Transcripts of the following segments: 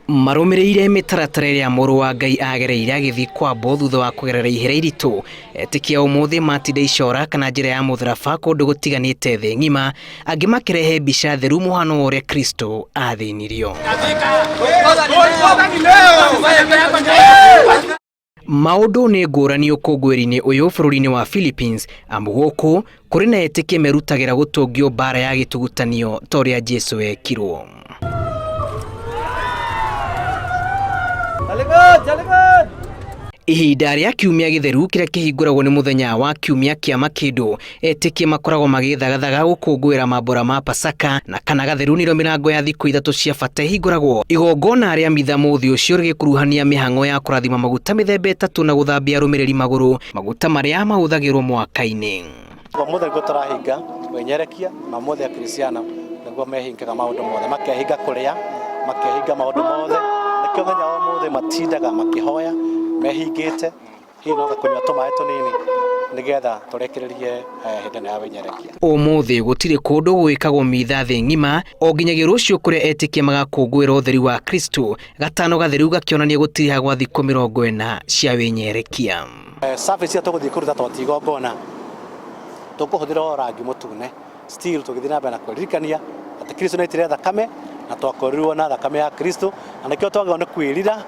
Marumireire mitaratara ya Mũrũ wa Ngai agereire agithii kwambo thutha wa kugerera ihera iritu etikia umuthi matinde icora kana njira ya mutharaba kundu gutiganite thi ng'ima angi makirehe mbica theru muhano uria Kristo athinirio. Maundu ni ngurani ukungwiri-ini uyu bururi-ini wa Philippines amu guku kuri na etikia merutagira gutungio bara ya gitugutanio toria Jesu ekirwo. Ihinda ria kiumia githeru kiria kihinguragwo ni muthenya wa kiumia kia makindu etikia makoragwo magithagathaga gukungwira mambura ma Pasaka na kana gatheru niro mirango ya thiku ithatu cia bata ihinguragwo. Igongona ria mitha muthi ucio rigikuruhania mihango ya kurathima maguta mithemba itatu na guthambia arumiriri maguru, maguta maria mahuthagirwo mwaka-ini. Muthe gutarahinga wenyerekia na muthe ya Kristiana niguo mehingaga maundu mothe, makehinga kuria, makehinga maundu mothe, nikio muthenya wa muthe matindaga makihoya mehingite hino gakunywa tumae tunini nigetha turekererie hindi ya wenyerekia. Umuthi gutire kundu gwikagwo mitha thi ng'ima o nginyagia rucio kuria etikia magakungwira utheri wa Kristo gatano gatheru gakionania gutire gwa thiku 40 cia wenyerekia. Service ya tuguthii kuruta twatigongona tukuhuthira rangi mutune still tugithii na mbere na kuririkania ati Kristo naitire thakame na twakorirwo na thakame ya Kristo na nikio twagirwo ni kwirira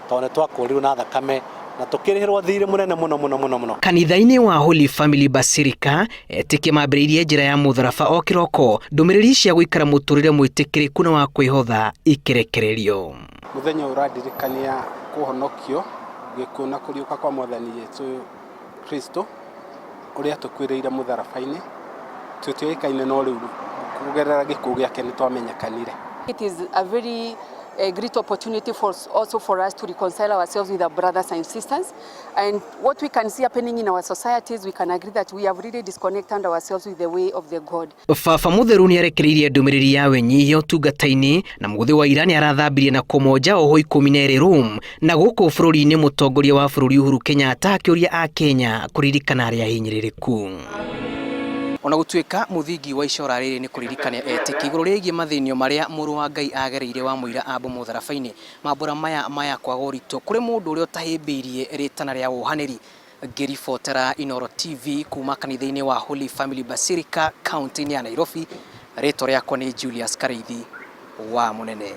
tone twakorirwo na thakame na tukirihirwo thiri munene muno. Kanitha-ini wa Holy Family Basilica etikia mambiriirie njira ya mutharaba o kiroko ndumiriri cia guikara muturire mwitikiriku na wa kwihotha ikirekererio. Muthenya uradirikania kuhonokio gikuona kuriuka kwa Mwathani Yesu Kristo uria tukwireire mutharaba-ini tutioikaine no riu kugerera gikuũ giake ni twamenyekanire. It is a very great opportunity also for us to reconcile ourselves with our brothers and sisters, and what we can see happening in our societies, we can agree that we have really disconnected ourselves with the way of the God. Baba mutheru ni arekereirie ndumiriri ya wenyihia utungata-ini na muthi wa Irani arathambirie na kumonja oho 12 Rome na guku bururi-ini mutongoria wa bururi Uhuru Kenyatta akiuria a Kenya kuririkana aria hinyiririku. Ona gutuika muthingi wa icora riri ni kuririkania etiki iguru rigie mathinio maria Mũrũ wa Ngai agereire wa muira ambo mutharabaini mambura maya kwa gorito kuri mundu uria utahimbirie ritana ria wohaniri. Ngiribotera Inooro TV kuma kanitha-ini wa Holy Family Basilica county ya Nairobi. Rito riakwa ni Julius Kareithi wa Munene.